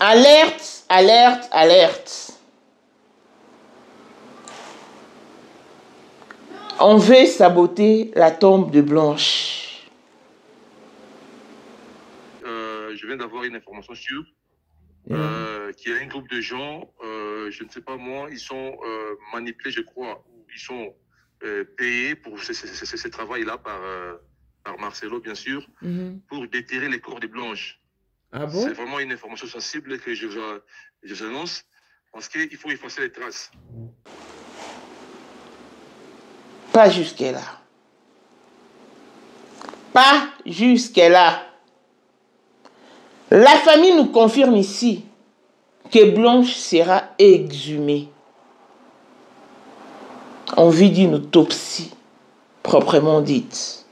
Alerte, alerte, alerte. On veut saboter la tombe de Blanche. Je viens d'avoir une information sûre qu'il y a un groupe de gens, je ne sais pas moi, ils sont manipulés, je crois, ou ils sont payés pour ce travail-là par Marcelo, bien sûr, pour déterrer les corps de Blanche. Ah bon? C'est vraiment une information sensible que je vous annonce, parce qu'il faut effacer les traces. Pas jusque-là. Pas jusque-là. La famille nous confirme ici que Blanche sera exhumée en vue d'une autopsie proprement dite.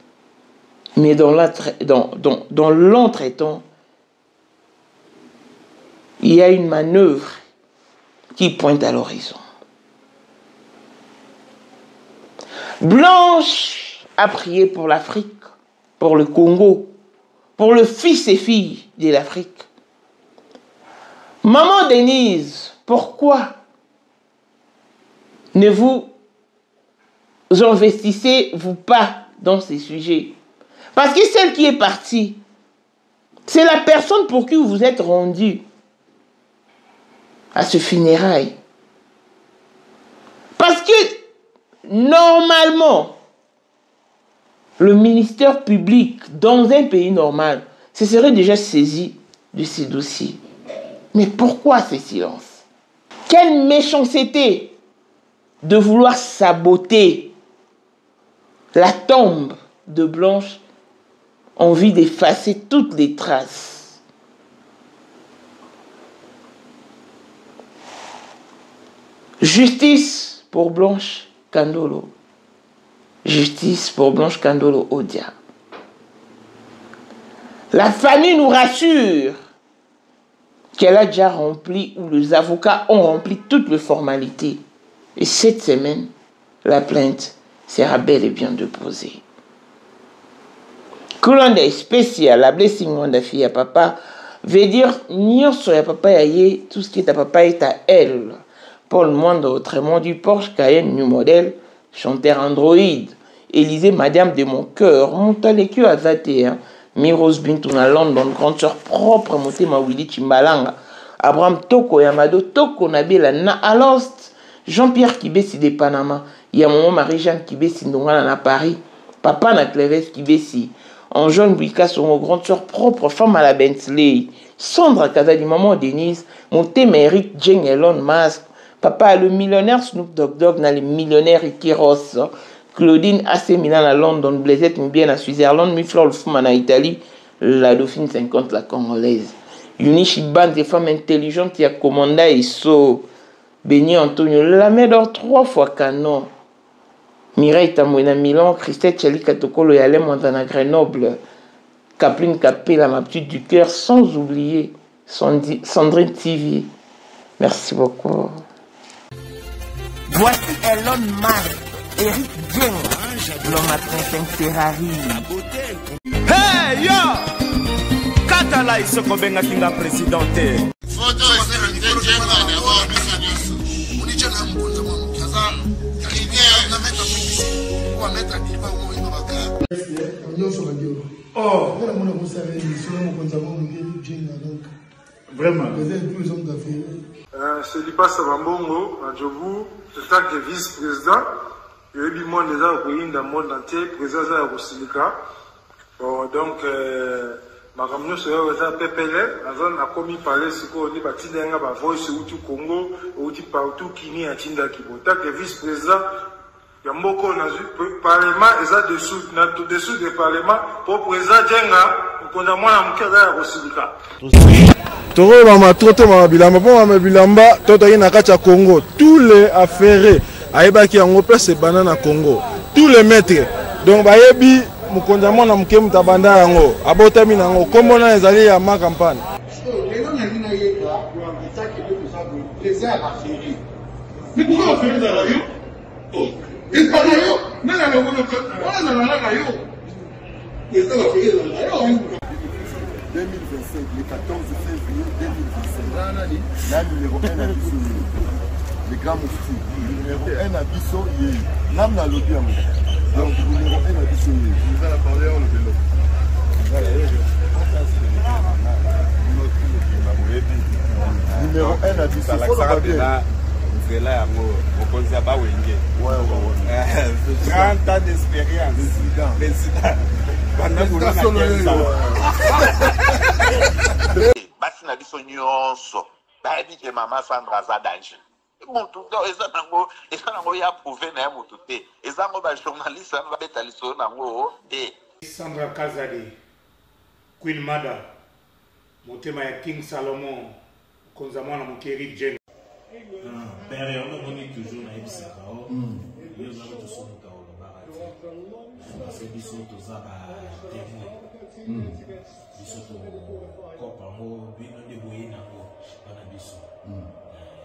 Mais dans l'entretemps, il y a une manœuvre qui pointe à l'horizon. Blanche a prié pour l'Afrique, pour le Congo, pour le fils et filles de l'Afrique. Maman Denise, pourquoi ne vous investissez-vous pas dans ces sujets? Parce que celle qui est partie, c'est la personne pour qui vous vous êtes rendu à ce funérail. Parce que normalement, le ministère public, dans un pays normal, se serait déjà saisi de ces dossiers. Mais pourquoi ce silence? Quelle méchanceté de vouloir saboter la tombe de Blanche en vue d'effacer toutes les traces. Justice pour Blanche Kandolo. Justice pour Blanche Kandolo Odia. La famille nous rassure qu'elle a déjà rempli, ou les avocats ont rempli toutes les formalités. Et cette semaine, la plainte sera bel et bien déposée. Kulonde spécial, la blessing de fille à papa, veut dire nyonso ya papa yaye, tout ce qui est à papa est à elle. Paul Monde, autrement du Porsche Cayenne New Model, chanteur Android, Élisée Madame de mon cœur, Montalekio Azate, Miros Bintou na London, grande sœur propre, Motema Willy Chimbalanga, Abraham Toko Yamado, Toko Nabela na Alost, Jean-Pierre Kibesi de Panama, Yamaman Marie-Jeanne Kibesi Ndongana na Paris, Papa na Cléves Kibesi, Anjouane Bouika son grande sœur propre, femme à la Bentley, Sandra Kazali, maman Denise, Motema Eric Jeng Elon Musk, Papa le millionnaire Snoop Dogg na le millionnaire Ricky Ross, Claudine AC Milan à London, Blaisette Mubien à Switzerland, Miflor le Fouman à Italie, la Dauphine 50 la Congolaise. Yunichi Band des femmes intelligentes, il y a Commanda et So, Béni Antonio, la mère d'or 3 fois canon. Mireille Tamouina Milan, Christelle Chali Katokolo Yale Montana Grenoble, Kapline Kapé, la ma petite du cœur, sans oublier Sandrine TV. Merci beaucoup. Voici Elon Musk, Eric Jeng, l'homme à 35 Ferrari. Hey yo! Katala iso kobenga kinga presidente. Photo est Eric Jeng d'abord, nous on dit la mbonza mon kazam. Il vient na mettre on va mettre à Kiba au moins baka. Nous sommes radio. Oh, on a mon savait sur mon konzamo mon Eric Jeng donc. Vraiment. Les deux hommes d'affaires. C'est Lipa Savambongo, à Djobu, en tant que vice-président. Il y a eu du monde déjà au pays, dans le monde entier, président de la Rosilika. Donc, ma ramené sur le PPL, la zone a commis parler, c'est qu'on dit, bâti d'un gars, voice ou tout Congo, ou tout partout, qui n'y a Tinda Kibo. En tant que vice-président, il y a beaucoup de parlement, et ça dessous du parlement, pour président Djenga, qu'on a moins à Mouka à Rosilika. Toro mama trote mama bilamba po mama bilamba toto na kati ya Congo tous les affaires ayebaki yango place banana Congo tous les maîtres donc bayebi mukonza mwana muke mutabanda yango abotami nango kombo na ezali ya ma campagne les gens n'ont rien yeba pour ça que tout ça les a affairés mais pourquoi on fait ça là yo oh et pas là yo mais là on a yo et ça va faire là yo 2025, le 14 février 2025. La numéro 1 à Bisso, le grand moufti. Numéro 1 à Bisso, l'âme n'a l'autre. Donc, numéro 1 à Bisso, vous allez parler en le vélo. Numéro 1 à Bisso, il faut le bien. C'est là, on ne sait pas où il est. Ouais. 30 ans d'expérience. Président. Basi na biso nyonso bayebi ke mama Sandra aza danger mutu eza nango ya prouve na ya mutu te eza ngo bajournaliste wana babeta lisolo nango te. Sandra Kazadi, Queen Mada, motema ya King Salomon, konza mwana mokeri Jen. Père, on est toujours na ebisaka o. Yo za moto so moto o barati. Parce que biso to za ba témoin. Biso to kopa mo bino de boyina ngo bana biso.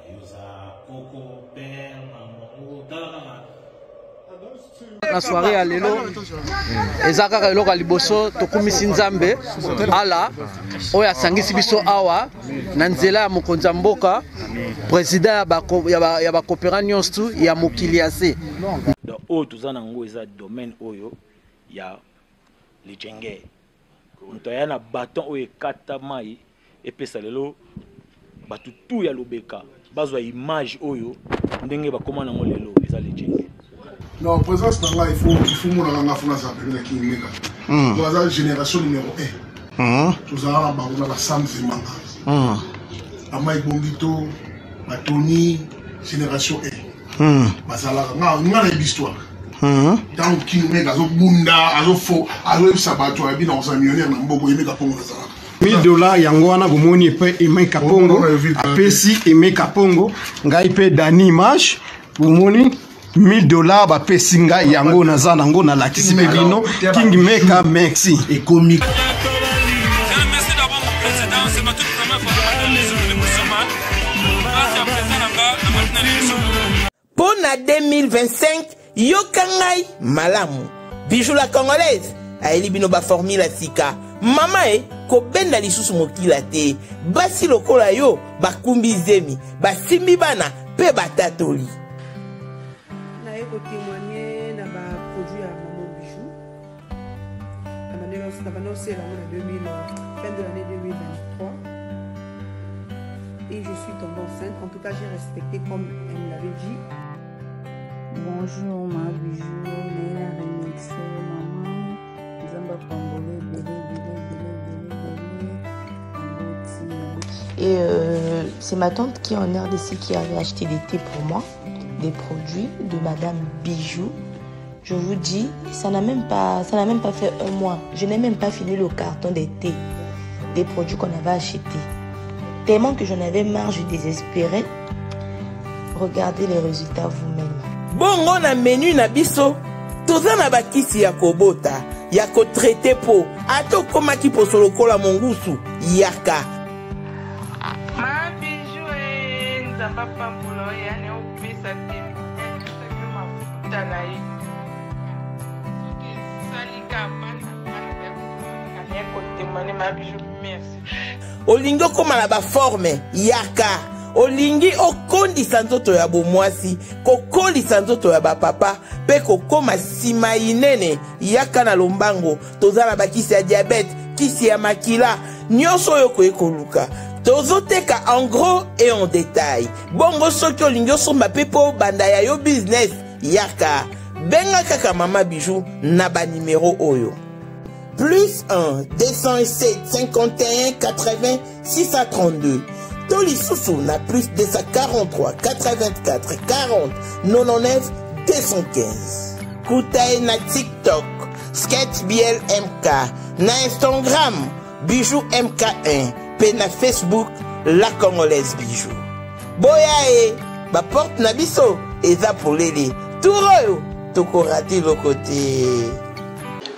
Yo za koko père maman o tala la soirée à lelo ezaka eloko liboso tokumisi nzambe ala oya sangisi biso awa na nzela ya mokonzi mboka président ya ba coopération nyonso ya mokili ase donc oyo toza nango eza domaine oyo ya lijenge moto aya na baton oyo ekata mai epesa lelo bato tu ya lobeka bazwa image oyo ndenge bakoma nango lelo eza lijenge. Non, présence dans là, il faut mon la France avec qui meka. Nous avons génération numéro 1. Nous avons la Sam Zemanga. Amai Bombito, Matoni, génération 1. Bazala, on a l'histoire. Dans qui meka, azo bunda, azo fo, azo sabato, abi dans un millionnaire na mboko yemeka pongo bazala. $1000 yango wana bomoni pe emeka pongo apesi emeka pongo ngai pe dani image bomoni $1000 ba pesinga yango naza nango na lakisi pe bino King Meka merci et comique. Merci d'abord mon président, c'est ma toute première fois dans les jours de musulmans. Merci à président nanga. Pour la 2025, yokangai malamu. Bijou la congolaise. Aeli bino ba formule sika. Mama ko benda lisusu mokila te. Basi lokola yo bakumbi zemi, basimbi bana pe batatoli. Témoigner dans ma produit à Maman Bijou. La annonce est fin de l'année 2023. Et je suis tombée enceinte. En tout cas, j'ai respecté comme elle me l'avait dit. Bonjour ma Bijou, Néla Remix, maman. Zamba Pambole, Et c'est ma tante qui est en RDC qui avait acheté des thés pour moi. Des produits de Madame Bijou. Je vous dis, ça n'a même pas fait un mois. Je n'ai même pas fini le carton des thés, des produits qu'on avait achetés. Tellement que j'en avais marre, je désespérais. Regardez les résultats vous-même. Bon, on a menu na biso. Toza na bakisi ya kobota, ya ko traité po. Ato koma ki po solo kola mongusu, yaka. Ma Bijou nzamba pambulo yani opesa te. Talaï. Salika Olingo koma na ba forme yaka. Olingi okondisa nzoto ya bomwasi, kokolisa nzoto ya ba papa, pe kokoma sima inene yaka na lombango, tozala bakisi ya diabète, kisi ya makila, nyonso yo koekoluka. Tozoteka en gros et en détail. Bongo soki olingi osomba pepo banda ya yo business yaka. Benga kaka Mama Bijou na ba numéro oyo. Plus 1 207 51 80 632. Toli Soussou na plus 243 84 40 99 215. Koutaï na TikTok, Sketch BL MK, na Instagram, Bijou MK1, pe na Facebook, La Congolaise Bijou. Boya ba porte na biso, eza pour lele. Touroyo, toko raté le côté.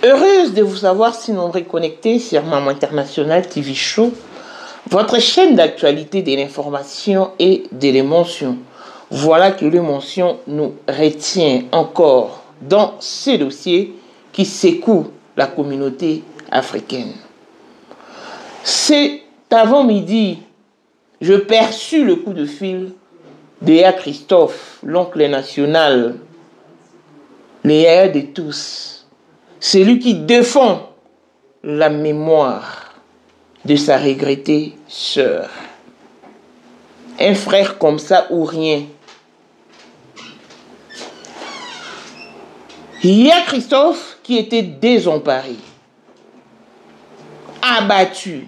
Heureuse de vous savoir si nombreux connectés sur Maman International TV Show, votre chaîne d'actualité, de l'information et de l'émotion. Voilà que l'émotion nous retient encore dans ce dossier qui secoue la communauté africaine. C'est avant-midi, je perçus le coup de fil de Yaya Christophe, l'oncle national, le Yaya de tous, celui qui défend la mémoire de sa regrettée sœur. Un frère comme ça ou rien. Yaya Christophe qui était désemparé, abattu.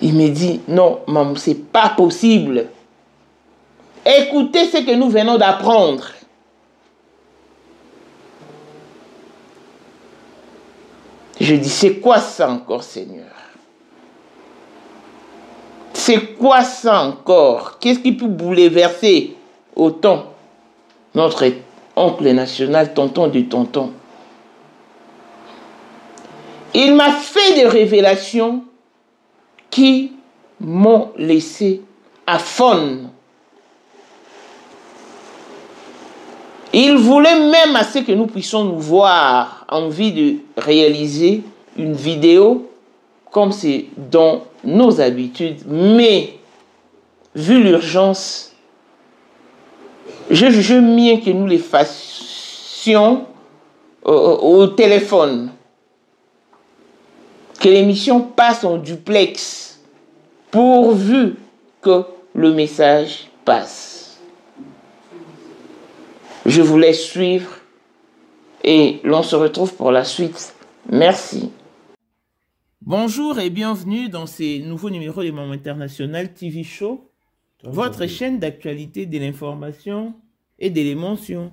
Il me dit, non, maman, c'est pas possible. Écoutez ce que nous venons d'apprendre. Je dis, c'est quoi ça encore, Seigneur? C'est quoi ça encore? Qu'est-ce qui peut bouleverser autant notre oncle national, tonton du tonton? Il m'a fait des révélations qui m'ont laissé aphone. Il voulait même à ce que nous puissions nous voir, envie de réaliser une vidéo comme c'est dans nos habitudes. Mais, vu l'urgence, je juge mieux que nous les fassions au téléphone. Que l'émission passe en duplex, pourvu que le message passe. Je vous laisse suivre et l'on se retrouve pour la suite. Merci. Bonjour et bienvenue dans ces nouveaux numéros de Maman International TV Show, votre chaîne d'actualité, de l'information et de l'émotion.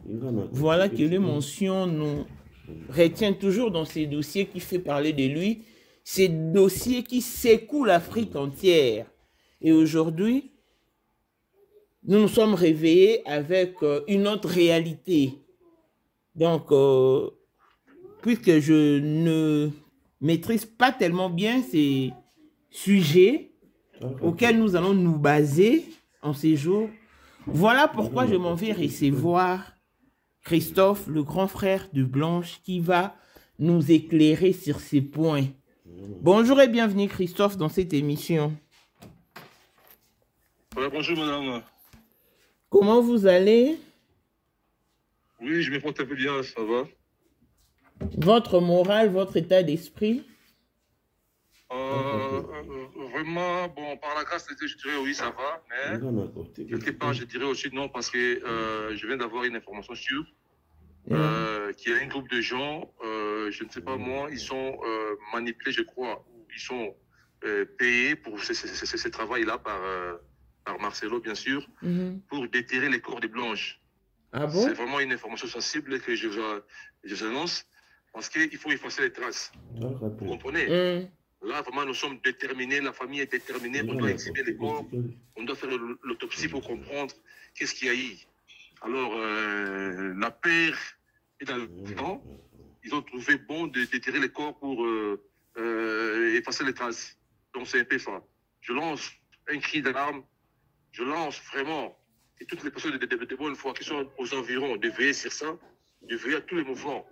Voilà que l'émotion nous retient toujours dans ces dossiers qui fait parler de lui. Ces dossiers qui secouent l'Afrique entière. Et aujourd'hui, nous nous sommes réveillés avec une autre réalité. Donc, puisque je ne maîtrise pas tellement bien ces sujets auxquels nous allons nous baser en ces jours, voilà pourquoi je m'en vais recevoir Christophe, le grand frère de Blanche, qui va nous éclairer sur ces points. Bonjour et bienvenue Christophe dans cette émission. Ouais, bonjour madame. Comment vous allez? Oui, je me porte un peu bien, ça va. Votre morale, votre état d'esprit? Vraiment, bon, par la grâce de Dieu, je dirais oui, ça va, mais quelque part, je dirais aussi non, parce que je viens d'avoir une information sûre. Qu'il y a un groupe de gens, je ne sais pas moi, ils sont manipulés, je crois, ils sont payés pour ce travail-là par Marcelo, bien sûr, pour déterrer les corps de Blanche. Ah bon? C'est vraiment une information sensible que je vous annonce, parce qu'il faut effacer les traces. Vous comprenez? Là, vraiment, nous sommes déterminés, la famille est déterminée, on doit exhiber les corps, on doit faire l'autopsie pour comprendre qu'est-ce qu'il y a eu. Alors, la paire et dans le temps, ils ont trouvé bon de déterrer les corps pour effacer les traces. Donc c'est un peu ça. Je lance un cri d'alarme, je lance vraiment, et toutes les personnes de bonne foi qui sont aux environs, de veiller sur ça, de veiller à tous les mouvements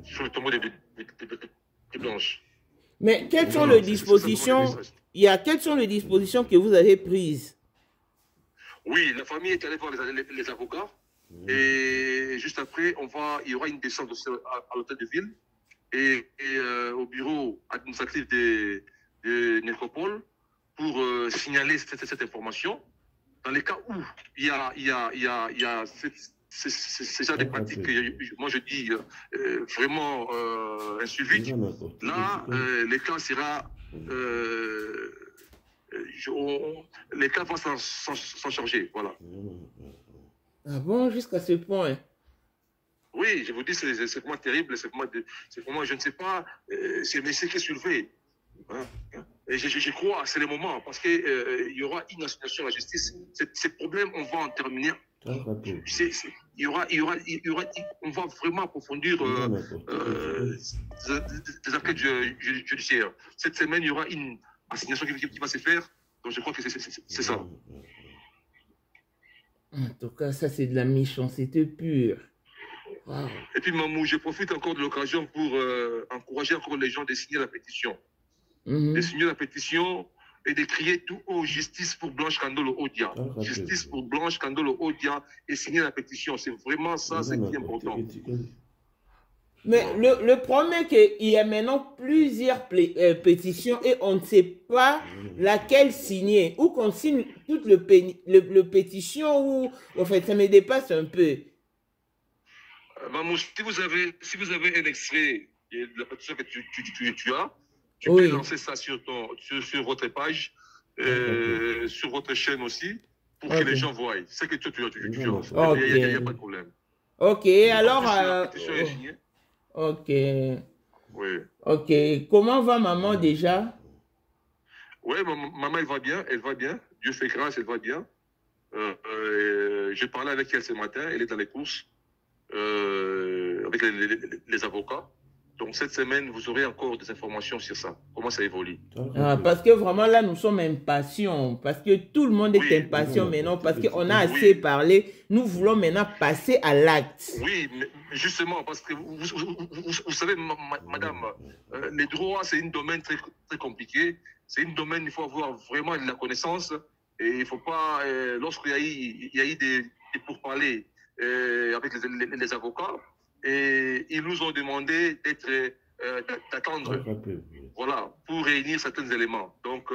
sur le tombeau de Blanche. Mais quelles sont les dispositions, quelles sont les dispositions que vous avez prises? Oui, la famille est allée voir les avocats. Et juste après, il y aura une descente à l'hôtel de ville et au bureau administratif de Nécropole pour signaler cette information. Dans les cas où il y a ce genre de pratiques, moi je dis vraiment insuivies, là, les cas sera... les cas vont s'en charger, voilà. Ah bon, jusqu'à ce point? Oui, je vous dis, c'est vraiment terrible, c'est vraiment, je ne sais pas, c'est un message qui est soulevé. Hein? Et je crois, c'est le moment, parce qu'il y aura une assignation à la justice. Ces problèmes, on va en terminer. On va vraiment approfondir des enquêtes judiciaires. Cette semaine, il y aura une assignation qui va se faire, donc je crois que c'est ça. En tout cas, ça c'est de la méchanceté pure. Wow. Et puis Mamou, je profite encore de l'occasion pour encourager encore les gens de signer la pétition. de signer la pétition et de crier tout haut justice pour Blanche Kandolo Odia. Justice pour Blanche Kandolo Odia et signer la pétition. C'est vraiment ça, c'est qui est important. Mais le problème est qu'il y a maintenant plusieurs pétitions et on ne sait pas laquelle signer. Ou qu'on signe toute le pétition ou... En fait, ça me dépasse un peu. Mamouche, si vous avez un extrait de la pétition que tu as, tu peux lancer ça sur votre page, sur votre chaîne aussi, pour que les gens voient. C'est que tu as. Il n'y a pas de problème. Ok, alors... Ok. Oui. Ok. Comment va maman déjà? Oui, maman, elle va bien. Dieu fait grâce, elle va bien. J'ai parlé avec elle ce matin, elle est dans les courses avec les avocats. Donc cette semaine, vous aurez encore des informations sur ça. Comment ça évolue. Parce que vraiment là, nous sommes impatients. Parce que tout le monde est impatient maintenant. Parce qu'on a assez parlé. Nous voulons maintenant passer à l'acte. Oui, mais justement, parce que vous savez, madame, les droits, c'est un domaine très, très compliqué. C'est un domaine, il faut avoir vraiment de la connaissance. Et il ne faut pas, lorsqu'il y a eu des pourparlers avec les avocats, et ils nous ont demandé d'attendre, voilà, pour réunir certains éléments. Donc,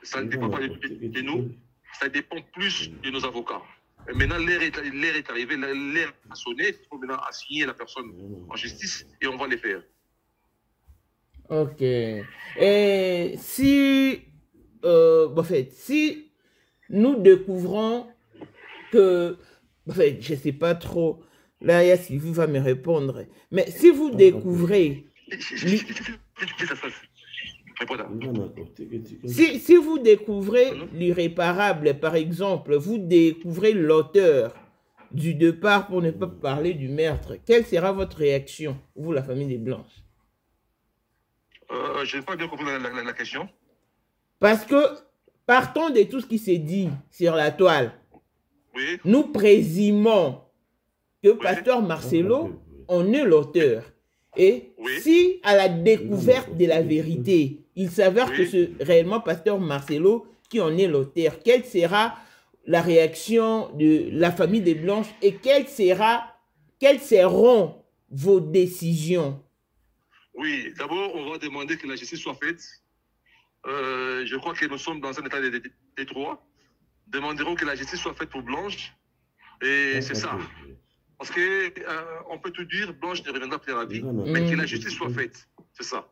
ça ne dépend pas de nous, ça dépend plus de nos avocats. Et maintenant, l'heure est arrivée, l'heure a sonné, il faut maintenant assigner la personne en justice et on va les faire. Ok. Et si, en fait, si nous découvrons que, en fait, je ne sais pas trop, là, il y a Sylvie va me répondre. Mais si vous découvrez... Si vous découvrez l'irréparable, par exemple, vous découvrez l'auteur du départ, pour ne pas parler du meurtre, quelle sera votre réaction, vous, la famille des Blanches? Je n'ai pas bien compris la question. Parce que, partons de tout ce qui s'est dit sur la toile, nous présumons que Pasteur Marcelo en est l'auteur. Et si, à la découverte de la vérité, il s'avère que c'est réellement Pasteur Marcelo qui en est l'auteur, quelle sera la réaction de la famille des Blanches et quelles seront vos décisions? Oui, d'abord, on va demander que la justice soit faite. Je crois que nous sommes dans un état de droit. Demanderons que la justice soit faite pour Blanche. Et c'est ça. Parce qu'on peut tout dire, Blanche ne reviendra plus à la vie, mais que la justice soit faite. C'est ça.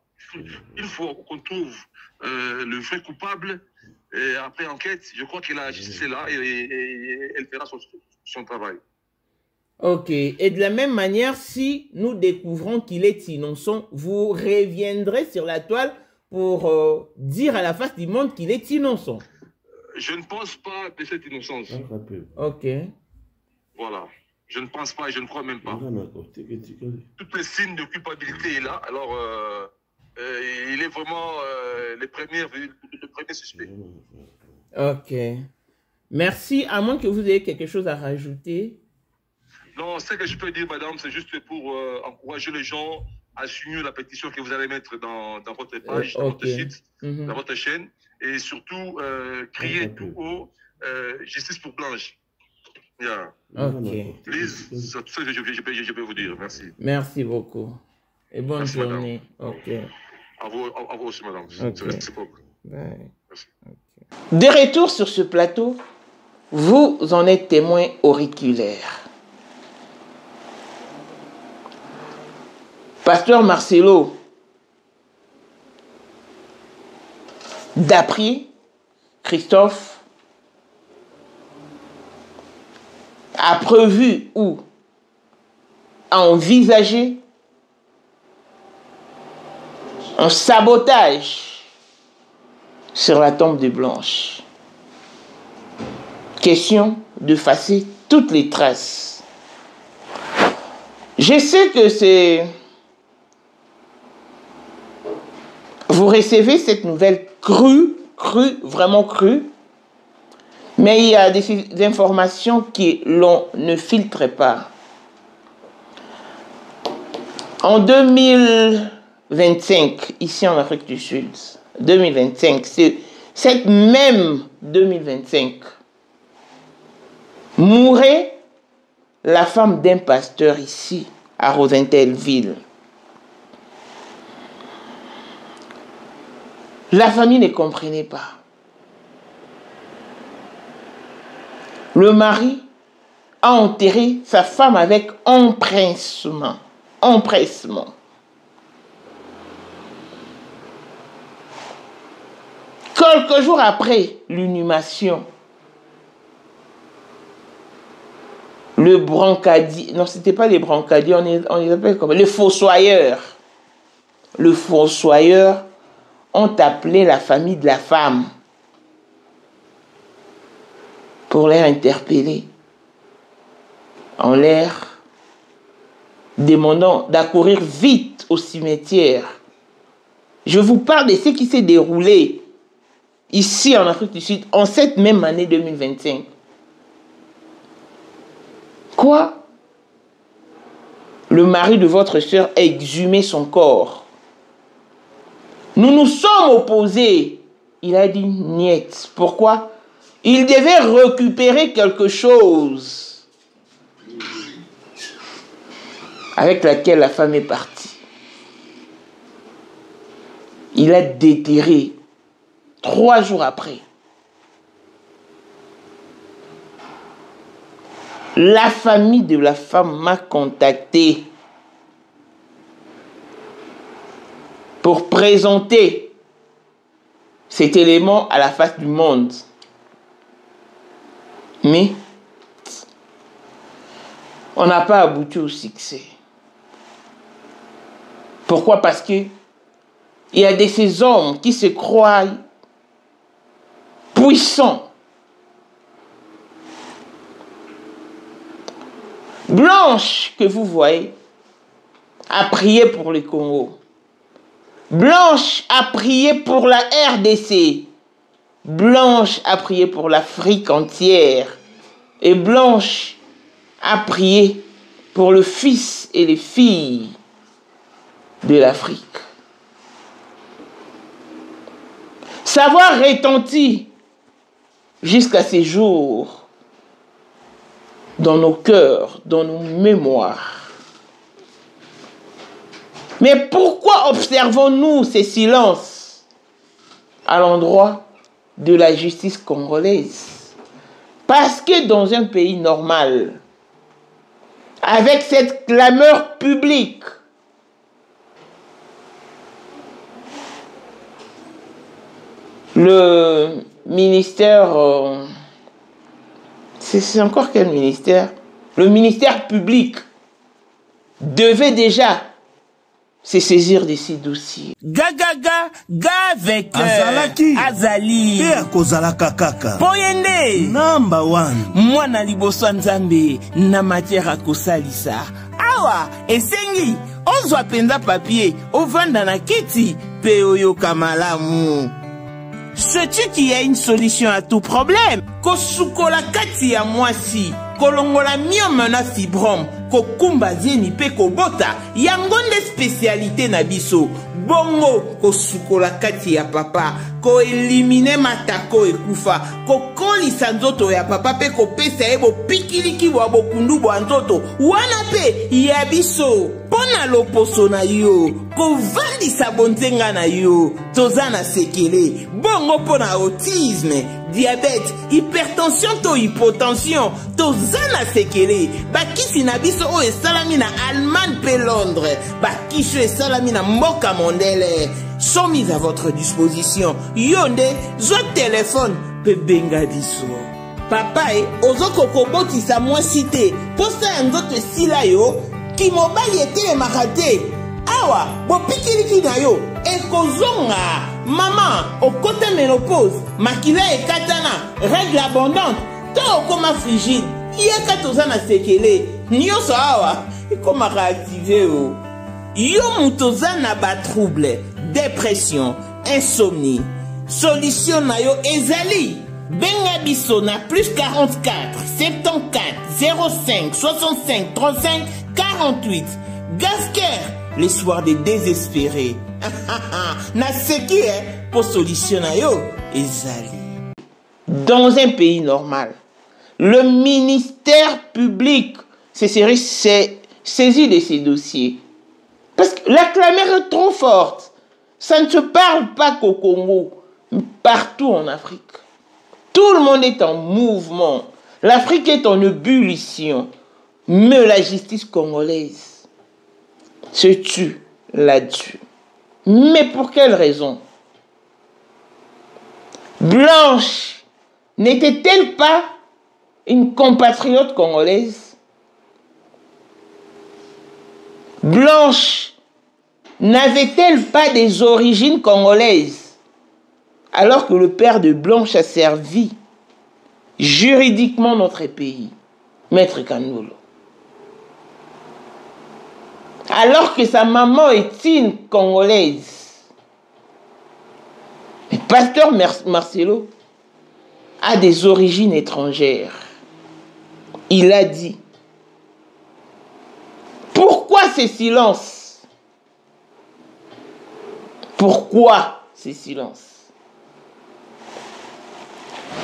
Il faut qu'on trouve le vrai coupable. Et après enquête, je crois que la justice est là et elle fera son travail. Ok. Et de la même manière, si nous découvrons qu'il est innocent, vous reviendrez sur la toile pour dire à la face du monde qu'il est innocent. Je ne pense pas de cette innocence. Ok. Voilà. Je ne pense pas et je ne crois même pas. Toutes les signes de culpabilité est là. Alors, il est vraiment le premier suspect. Ok. Merci. À moins que vous ayez quelque chose à rajouter. Non, ce que je peux dire, madame, c'est juste pour encourager les gens à signer la pétition que vous allez mettre dans votre page, dans votre site, dans votre chaîne. Et surtout, crier tout haut, justice pour Blanche. Yeah. Ok. Please, c'est tout ça que je peux vous dire. Merci. Merci beaucoup. Et bonne journée. Madame. Ok. À vous aussi, madame. Okay. C'est bon. Bye. Merci. Okay. De retour sur ce plateau, vous en êtes témoin auriculaire. Pasteur Marcelo, d'après Christophe, a prévu ou a envisagé un sabotage sur la tombe de Blanche. Question d'effacer toutes les traces. Je sais que c'est... Vous recevez cette nouvelle crue, vraiment crue, mais il y a des informations que l'on ne filtre pas. En 2025, ici en Afrique du Sud, 2025. C'est cette même 2025. Mourait la femme d'un pasteur ici, à Rosenthal-Ville. La famille ne comprenait pas. Le mari a enterré sa femme avec empressement. Empressement. Quelques jours après l'inhumation, le brancadier, non, c'était pas les brancadiers, on les appelle comme les fossoyeurs. Le fossoyeur ont appelé la famille de la femme pour les interpeller, en l'air demandant d'accourir vite au cimetière. Je vous parle de ce qui s'est déroulé ici en Afrique du Sud en cette même année 2025. Quoi? Le mari de votre sœur a exhumé son corps. Nous nous sommes opposés. Il a dit niet. Pourquoi? Il devait récupérer quelque chose avec laquelle la femme est partie. Il a déterré 3 jours après. La famille de la femme m'a contacté pour présenter cet élément à la face du monde. Mais on n'a pas abouti au succès. Pourquoi? Parce que il y a de ces hommes qui se croient puissants. Blanche, que vous voyez, a prié pour le Congo. Blanche a prié pour la RDC. Blanche a prié pour l'Afrique entière. Et Blanche a prié pour le fils et les filles de l'Afrique. Savoir retentit jusqu'à ces jours dans nos cœurs, dans nos mémoires. Mais pourquoi observons-nous ces silences à l'endroit de la justice congolaise? Parce que dans un pays normal, avec cette clameur publique, le ministère, c'est encore quel ministère? Le ministère public devait déjà se saisir de ces dossiers. Gagaga, avec Azalaki. Azali. Te akozalaka kaka. Poyende. Number 1. Mwana liboso nzambe na matière akosalisa. Awa, esengi, ozwa penza papier, ovanda na kiti, pe oyoka malamu. Sais-tu qu'il y a une solution à tout problème? Kosukola kati ya mwasi, kolongola myome na fibrome, kokumba zeni pe kobota, yangonde spécialité na biso. Bongo kosukola kati ya papa, ko elimine matako ekufa, ko kolisa nzoto ya papa pe kopesa ebo pikiliki wa bokundu bwa nzoto, wana pe ya biso. Pona loposo na yo, kovandisa bonzenga na yo, tozana sekele, bongo pona autisme, diabète, hypertension to hypotension, tozana sekele, bakisi na biso o esalami na Allemagne pe Londres, bakisho esalami na mboka mondele, sont mis à votre disposition. Yonde, zo téléphone, pe benga biso. Papa ozoko kobotisa mwasi te, posa ya nzoto esila yo, ki mobali etelemaka te. Awa, bopikiliki na yo, ekozonga. Maman, okota ménopause, makila ekatana, règle abondante, to okoma frigide, yeka tozana sekele, nyonso awa, ekomaka activé o. Yo mutozana ba trouble, dépression, insomnie. Solution na yo ezali. Benga biso na plus 44 74 05 65 35 48. Gasker l'espoir des désespérés. Na seki pour solution na yo ezali. Dans un pays normal, le ministère public se serait saisi de ces dossiers. Parce que la clameur est trop forte. Ça ne se parle pas qu'au Congo, mais partout en Afrique. Tout le monde est en mouvement. L'Afrique est en ébullition. Mais la justice congolaise se tue là-dessus. Mais pour quelle raison? Blanche n'était-elle pas une compatriote congolaise? Blanche n'avait-elle pas des origines congolaises? Alors que le père de Blanche a servi juridiquement notre pays, Maître Kanoulo. Alors que sa maman est une Congolaise. Mais Pasteur Marcelo a des origines étrangères. Il a dit, pourquoi ces silences? Pourquoi ces silences?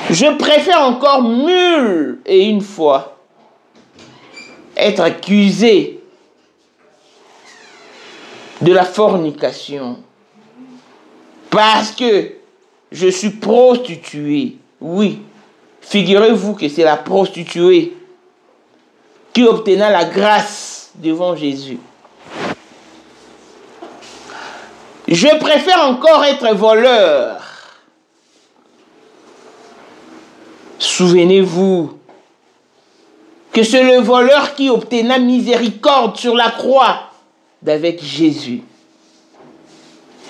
Je préfère encore 1001 fois être accusé de la fornication parce que je suis prostituée. Oui, figurez-vous que c'est la prostituée qui obtena la grâce devant Jésus. Je préfère encore être voleur. Souvenez-vous que c'est le voleur qui obtena miséricorde sur la croix d'avec Jésus.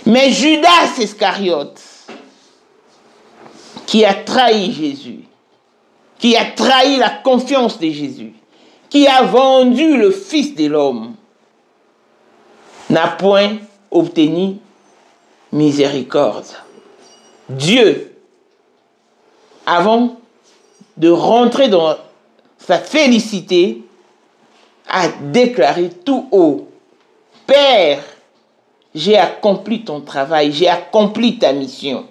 Mais Judas Iscariote, qui a trahi Jésus, qui a trahi la confiance de Jésus, qui a vendu le Fils de l'homme, n'a point obtenu miséricorde. Dieu, avant de rentrer dans sa félicité, a déclaré tout haut, Père, j'ai accompli ton travail, j'ai accompli ta mission.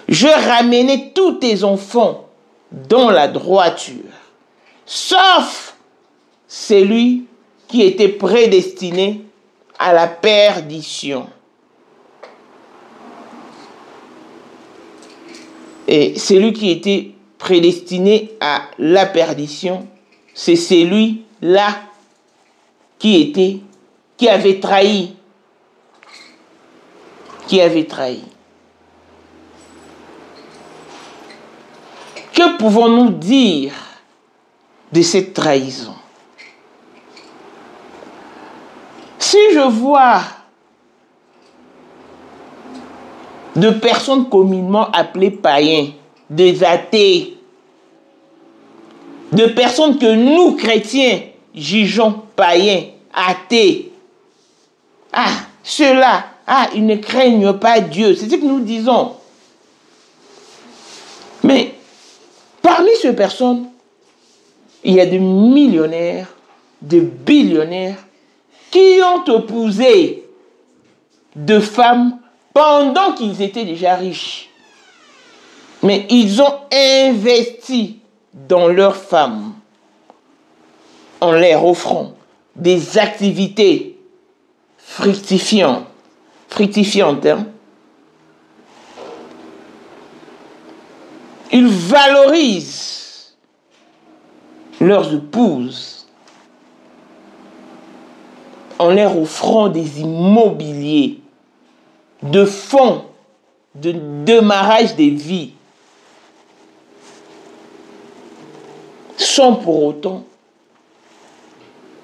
Je ramenais tous tes enfants dans la droiture, sauf celui qui était prédestiné à la perdition. Et celui qui était prédestiné à la perdition, c'est celui-là qui avait trahi. Qui avait trahi. Que pouvons-nous dire de cette trahison? Si je vois de personnes communément appelées païens, des athées, de personnes que nous, chrétiens, jugeons païens, athées. Ah, ceux-là, ils ne craignent pas Dieu. C'est ce que nous disons. Mais parmi ces personnes, il y a des millionnaires, des billionnaires qui ont épousé de femmes pendant qu'ils étaient déjà riches. Mais ils ont investi dans leurs femmes en leur offrant des activités fructifiantes. Hein? Ils valorisent leurs épouses en leur offrant des immobiliers, de fonds, de démarrage des vies, sans pour autant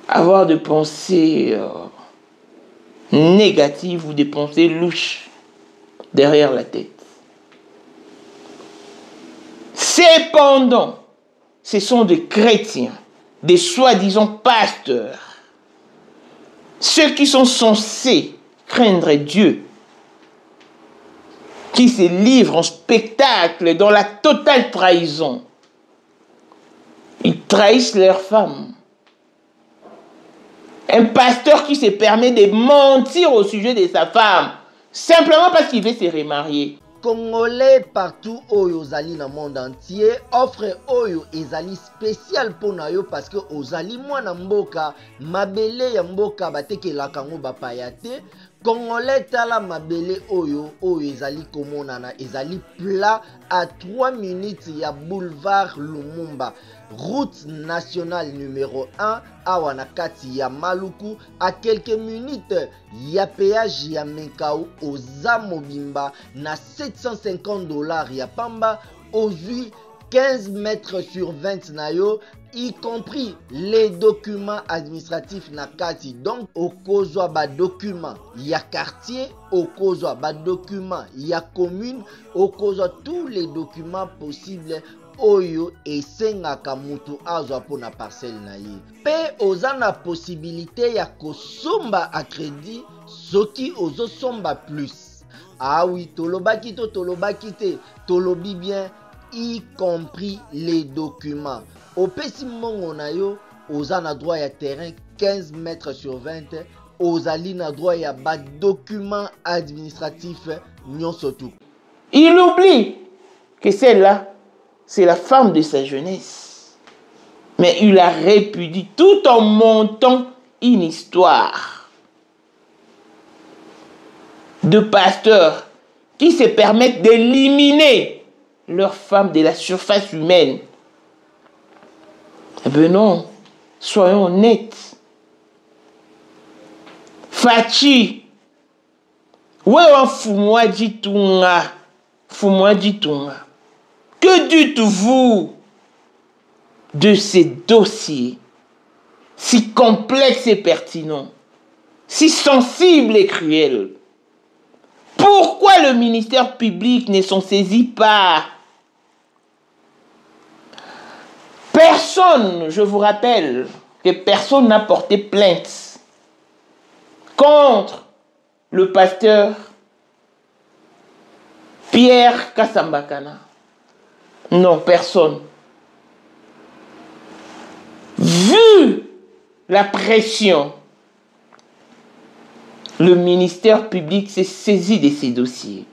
avoir de pensées négatives ou des pensées louches derrière la tête. Cependant, ce sont des chrétiens, des soi-disant pasteurs, ceux qui sont censés craindre Dieu, qui se livrent en spectacle dans la totale trahison. Ils trahissent leurs femmes. Un pasteur qui se permet de mentir au sujet de sa femme, simplement parce qu'il veut se remarier. Congolais partout oyo ozali na monde entier, offre oyo ezali spécial pour na yo parce que ozali mwana mboka, mabele ya mboka batekelaka ngo bapaya te. Congolais tala mabele oyo ezali komonana, ezali plat à 3 minutes ya boulevard Lumumba, route nationale numéro 1 awa na kati ya Maluku, à quelques minutes ya péage ya Menkau oza mobimba na $750 ya pamba, ozui 15 mètres sur 20 na yo, y compris les documents administratifs na kati. Donc okozwa ba document ya quartier, okozwa ba document ya commune, okozwa tous les documents possibles oyo esengaka mutu azwa po na parcelle na ye. Pe oza na possibilité ya kosomba a crédit soki ozo somba plus. Ah oui, tolobaki to tolobaki te, tolobi bien, y compris les documents. Au pesi mongo na yo, oza na droit ya terrain 15 mètres sur 20, ozali na droit ya ba document administratif nyonso tout. Il oublie que celle-là, c'est la femme de sa jeunesse. Mais il la répudie tout en montant une histoire de pasteurs qui se permettent d'éliminer leurs femmes de la surface humaine. Eh bien non, soyons honnêtes. Fachi, ouais, fous-moi ditunga, fous-moi ditunga. Que dites-vous de ces dossiers si complexes et pertinents, si sensibles et cruels? Pourquoi le ministère public ne s'en saisit pas? Personne, je vous rappelle que personne n'a porté plainte contre le pasteur Pierre Kasambakana. Non, personne. Vu la pression, le ministère public s'est saisi de ces dossiers.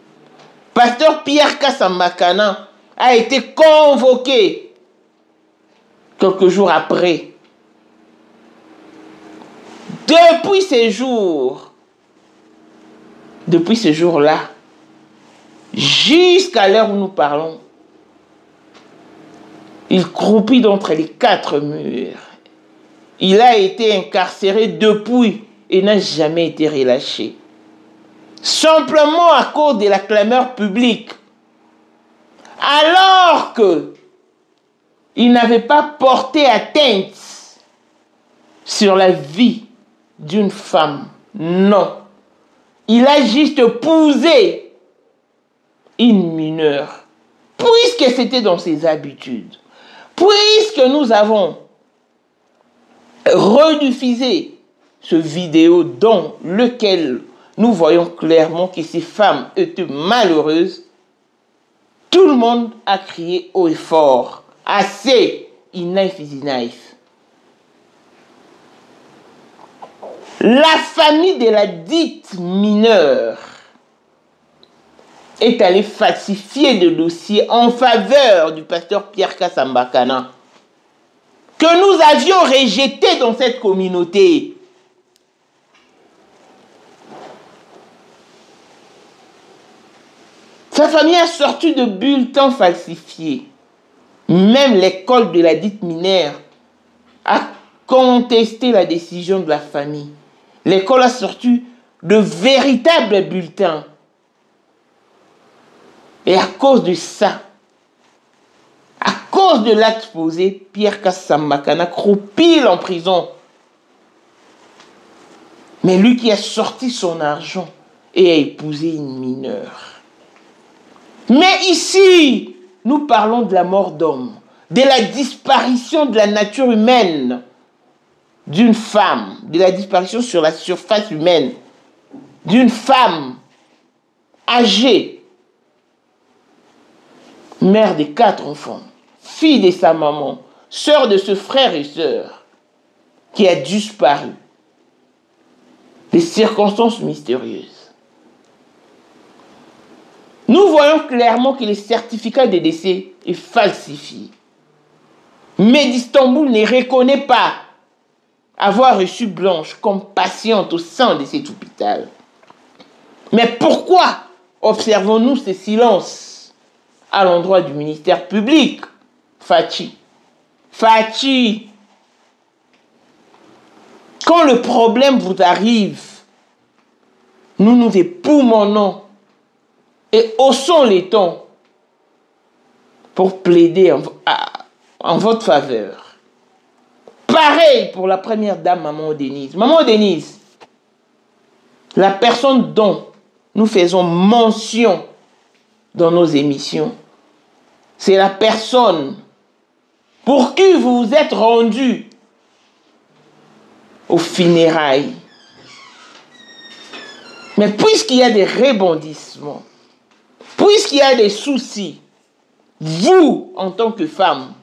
Pasteur Pierre Kasambakana a été convoqué quelques jours après. Depuis ce jour-là, jusqu'à l'heure où nous parlons, il croupit d'entre les 4 murs. Il a été incarcéré depuis et n'a jamais été relâché. Simplement à cause de la clameur publique. Alors que il n'avait pas porté atteinte sur la vie d'une femme. Non. Il a juste épousé une mineure. Puisque c'était dans ses habitudes. Puisque nous avons rediffusé ce vidéo dans lequel nous voyons clairement que ces femmes étaient malheureuses, tout le monde a crié haut et fort. Assez, inaif is inaif. La famille de la dite mineure est allée falsifier des dossiers en faveur du pasteur Pierre Kasambakana que nous avions rejeté dans cette communauté. Sa famille a sorti de bulletins falsifiés. Même l'école de la dite mineure a contesté la décision de la famille. L'école a sorti de véritables bulletins. Et à cause de ça, à cause de l'acte posé, Pierre Kasambakana croupit en prison. Mais lui qui a sorti son argent et a épousé une mineure. Mais ici, nous parlons de la mort d'homme, de la disparition de la nature humaine d'une femme, de la disparition sur la surface humaine d'une femme âgée, mère de 4 enfants, fille de sa maman, sœur de ce frère et sœur qui a disparu. des circonstances mystérieuses. Nous voyons clairement que le certificat de décès est falsifié. Mais d'Istanbul ne reconnaît pas avoir reçu Blanche comme patiente au sein de cet hôpital. Mais pourquoi observons-nous ce silence à l'endroit du ministère public? Fachi, quand le problème vous arrive, nous nous époumonnons et haussons les tons pour plaider en votre faveur. Pareil pour la première dame, Maman Denise. Maman Denise, la personne dont nous faisons mention dans nos émissions, c'est la personne pour qui vous vous êtes rendu aux funérailles. Mais puisqu'il y a des rebondissements, puisqu'il y a des soucis, vous, en tant que femme,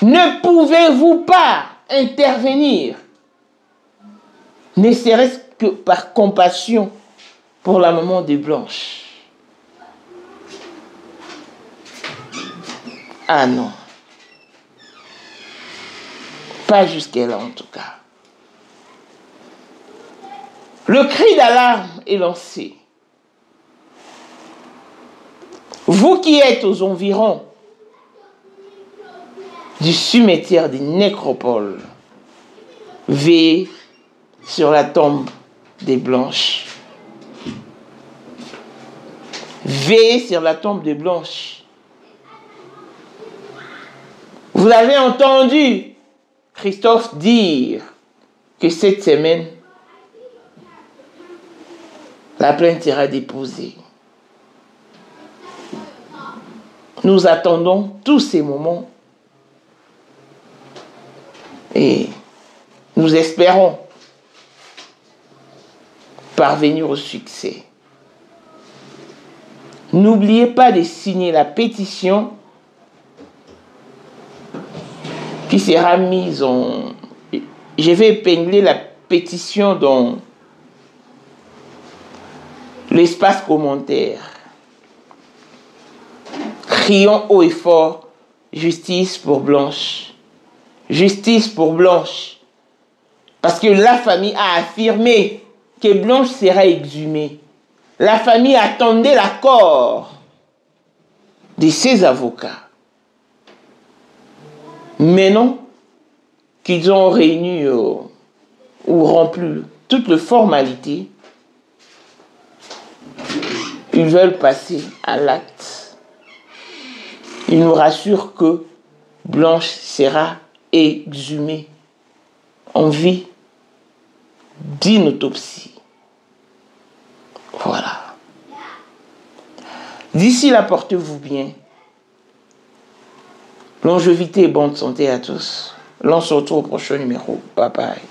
ne pouvez-vous pas intervenir, ne serait-ce que par compassion pour la maman de Blanche? Ah non. Pas jusqu'à-là en tout cas. Le cri d'alarme est lancé. Vous qui êtes aux environs du cimetière des nécropoles, veillez sur la tombe des Blanches. Veillez sur la tombe des Blanches. Vous avez entendu Christophe dire que cette semaine, la plainte sera déposée. Nous attendons tous ces moments et nous espérons parvenir au succès. N'oubliez pas de signer la pétition qui sera mise en... Je vais épingler la pétition dans l'espace commentaire. Crions haut et fort, justice pour Blanche. Justice pour Blanche. Parce que la famille a affirmé que Blanche sera exhumée. La famille attendait l'accord de ses avocats. Maintenant qu'ils ont réuni ou rempli toutes les formalités, ils veulent passer à l'acte. Ils nous rassurent que Blanche sera exhumée en vie d'une autopsie. Voilà. D'ici là, portez-vous bien. Longévité et bonne santé à tous. L'on se retrouve au prochain numéro. Bye bye.